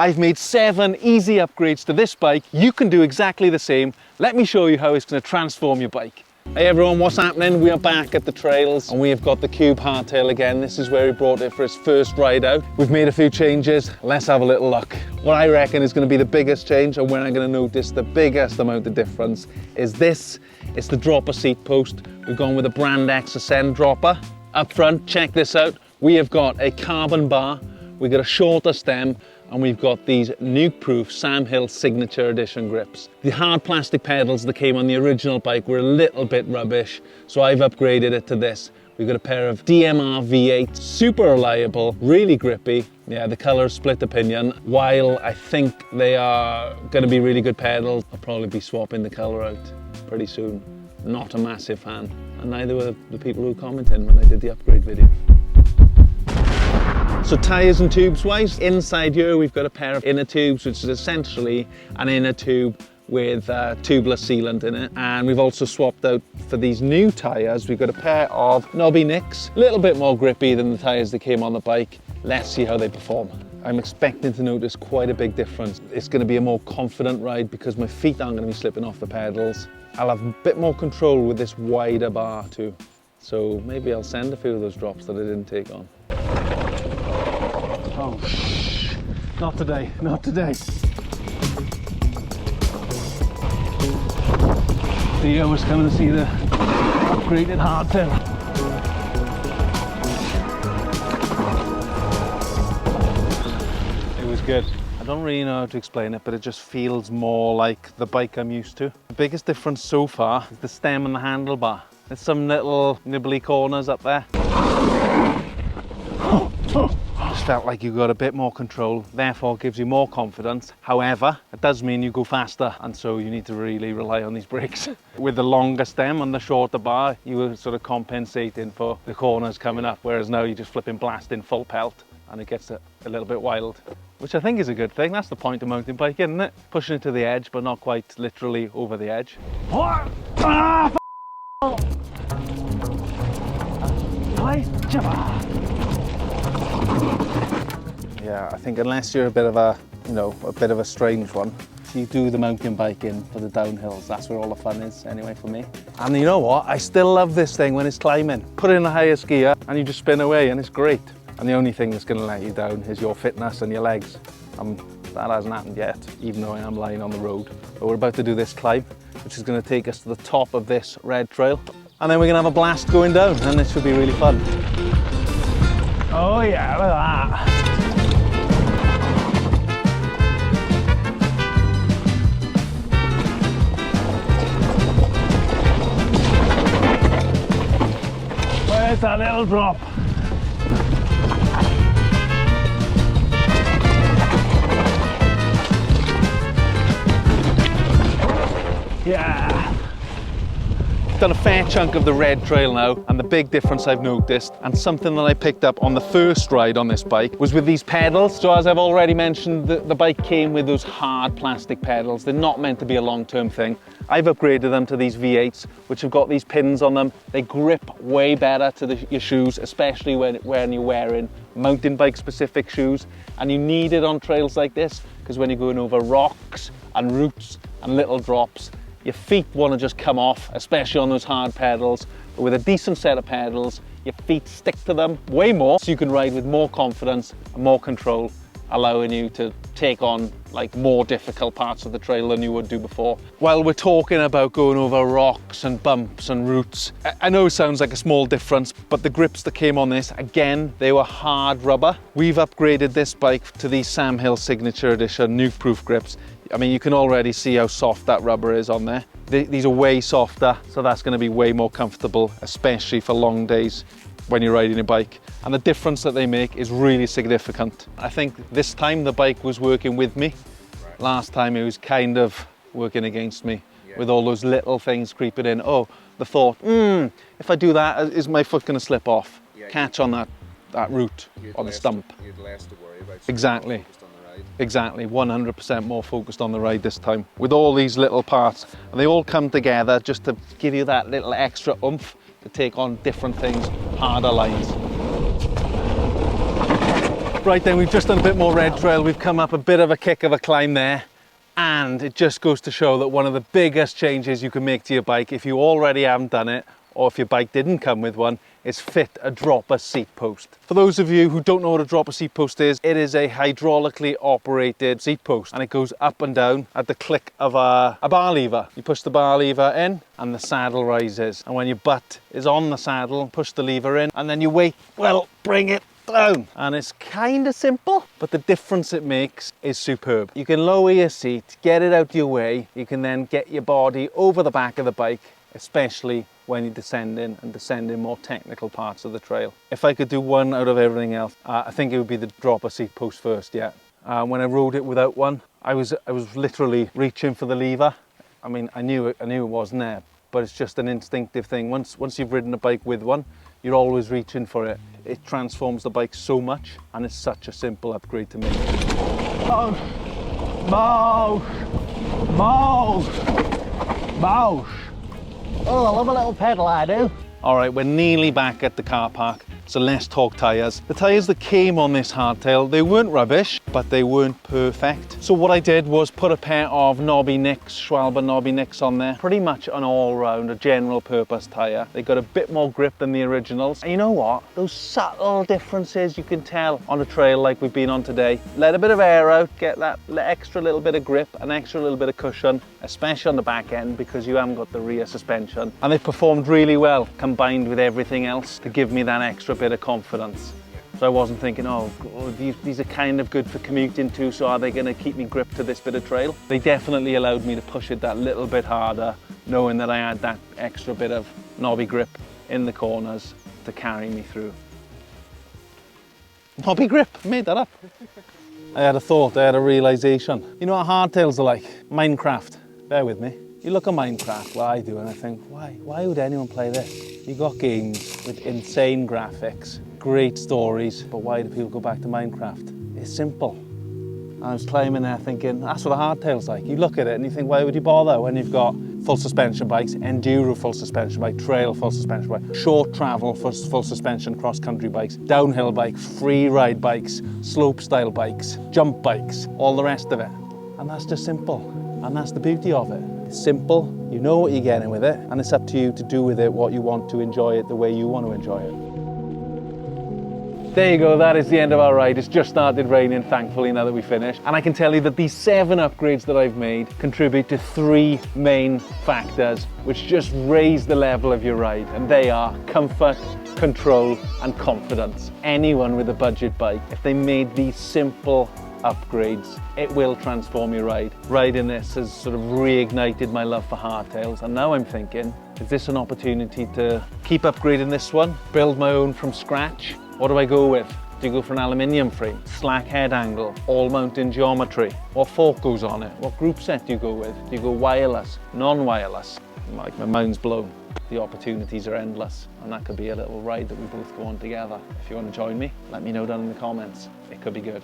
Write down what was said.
I've made 7 easy upgrades to this bike. You can do exactly the same. Let me show you how it's going to transform your bike. Hey everyone, what's happening? We are back at the trails and we have got the Cube Hardtail again. This is where he brought it for his first ride out. We've made a few changes. Let's have a little look. What I reckon is going to be the biggest change, and when I'm going to notice the biggest amount of difference, is this. It's the dropper seat post. We've gone with a Brand X Ascend dropper. Up front, check this out. We have got a carbon bar. We've got a shorter stem, and we've got these nuke-proof Sam Hill Signature Edition grips. The hard plastic pedals that came on the original bike were a little bit rubbish, so I've upgraded it to this. We've got a pair of DMR V8, super reliable, really grippy. Yeah, the colour split opinion. While I think they are going to be really good pedals, I'll probably be swapping the colour out pretty soon. Not a massive fan, and neither were the people who commented when I did the upgrade video. So tyres and tubes wise, inside here we've got a pair of inner tubes, which is essentially an inner tube with tubeless sealant in it. And we've also swapped out for these new tyres, we've got a pair of knobby nicks, a little bit more grippy than the tyres that came on the bike. Let's see how they perform. I'm expecting to notice quite a big difference. It's going to be a more confident ride because my feet aren't going to be slipping off the pedals. I'll have a bit more control with this wider bar too. So maybe I'll send a few of those drops that I didn't take on. Oh, not today, not today. Theo was coming to see the upgraded hardtail. It was good. I don't really know how to explain it, but it just feels more like the bike I'm used to. The biggest difference so far is the stem and the handlebar. There's some little nibbly corners up there. Just felt like you got a bit more control, therefore gives you more confidence. However, it does mean you go faster, and so you need to really rely on these brakes. With the longer stem and the shorter bar, you were sort of compensating for the corners coming up, whereas now you're just flipping blasting full pelt, and it gets a little bit wild, which I think is a good thing. That's the point of mountain biking, isn't it? Pushing it to the edge, but not quite literally over the edge. Yeah, I think unless you're a bit of a, a bit of a strange one, you do the mountain biking for the downhills. That's where all the fun is, anyway, for me. And you know what? I still love this thing when it's climbing. Put it in the highest gear and you just spin away and it's great. And the only thing that's going to let you down is your fitness and your legs. That hasn't happened yet, even though I am lying on the road. But we're about to do this climb, which is going to take us to the top of this red trail. And then we're going to have a blast going down, and it should be really fun. Oh yeah, look at that. Where's that little drop? Yeah. Done a fair chunk of the red trail now, and the big difference I've noticed, and something that I picked up on the first ride on this bike, was with these pedals. So as I've already mentioned, the bike came with those hard plastic pedals. They're not meant to be a long-term thing. I've upgraded them to these V8s, which have got these pins on them. They grip way better to your shoes, especially when you're wearing mountain bike specific shoes. And you need it on trails like this, because when you're going over rocks and roots and little drops, your feet want to just come off, especially on those hard pedals. But with a decent set of pedals, your feet stick to them way more, so you can ride with more confidence and more control, allowing you to take on like more difficult parts of the trail than you would do before. While we're talking about going over rocks and bumps and roots, I know it sounds like a small difference, but the grips that came on this, again, they were hard rubber. We've upgraded this bike to these Sam Hill Signature Edition nuke-proof grips. I mean, you can already see how soft that rubber is on there. These are way softer, so that's going to be way more comfortable, especially for long days when you're riding a bike. And the difference that they make is really significant. I think this time the bike was working with me. Right. Last time it was kind of working against me, with all those little things creeping in. Oh, the thought, if I do that, is my foot going to slip off? Yeah, catch on that root or the stump. You'd less to worry about. Exactly. Exactly, 100% more focused on the ride this time. With all these little parts, and they all come together just to give you that little extra oomph to take on different things, harder lines. Right then, we've just done a bit more red trail. We've come up a bit of a kick of a climb there. And it just goes to show that one of the biggest changes you can make to your bike, if you already haven't done it, or if your bike didn't come with one, is fit a dropper seat post. For those of you who don't know what a dropper seat post is, it is a hydraulically operated seat post, and it goes up and down at the click of a bar lever. You push the bar lever in and the saddle rises, and when your butt is on the saddle, push the lever in and then you wait, well, bring it down. And it's kind of simple, but the difference it makes is superb. You can lower your seat, get it out your way, you can then get your body over the back of the bike, especially when you're descending more technical parts of the trail. If I could do one out of everything else, I think it would be the dropper seat post first, yeah. When I rode it without one, I was literally reaching for the lever. I mean, I knew it wasn't there, but it's just an instinctive thing. Once you've ridden a bike with one, you're always reaching for it. It transforms the bike so much, and it's such a simple upgrade to make. Mouse, mouse, mouse, mouse. Oh, I love a little pedal, I do. All right, we're nearly back at the car park, so let's talk tyres. The tyres that came on this hardtail, they weren't rubbish, but they weren't perfect. So what I did was put a pair of knobby nicks, Schwalbe knobby nicks on there. Pretty much an all-round, a general purpose tyre. They got a bit more grip than the originals. And you know what? Those subtle differences you can tell on a trail like we've been on today. Let a bit of air out, get that extra little bit of grip, an extra little bit of cushion, especially on the back end because you haven't got the rear suspension. And they performed really well, combined with everything else to give me that extra bit of confidence. So I wasn't thinking, oh, these are kind of good for commuting too, so are they going to keep me gripped to this bit of trail? They definitely allowed me to push it that little bit harder, knowing that I had that extra bit of knobby grip in the corners to carry me through. Knobby grip, I made that up. I had a thought, I had a realization. You know what hardtails are like? Minecraft, bear with me. You look at Minecraft, what I do, and I think, why would anyone play this? You got games with insane graphics, great stories, but why do people go back to Minecraft? It's simple. And I was climbing there thinking, that's what a hardtail's like. You look at it and you think, why would you bother when you've got full suspension bikes, enduro full suspension bike, trail full suspension bike, short travel for full suspension cross-country bikes, downhill bikes, free ride bikes, slope style bikes, jump bikes, all the rest of it. And that's just simple. And that's the beauty of it. It's simple, you know what you're getting with it, and it's up to you to do with it what you want to enjoy it the way you want to enjoy it. There you go, that is the end of our ride. It's just started raining, thankfully, now that we finished. And I can tell you that these 7 upgrades that I've made contribute to 3 main factors, which just raise the level of your ride. And they are comfort, control, and confidence. Anyone with a budget bike, if they made these simple upgrades, it will transform your ride. Riding this has sort of reignited my love for hardtails, and now I'm thinking, is this an opportunity to keep upgrading this one, build my own from scratch? What do I go with? Do you go for an aluminium frame, slack head angle, all mountain geometry? What fork goes on it? What group set do you go with? Do you go wireless, non-wireless? Like, my mind's blown. The opportunities are endless, and that could be a little ride that we both go on together. If you want to join me, let me know down in the comments. It could be good.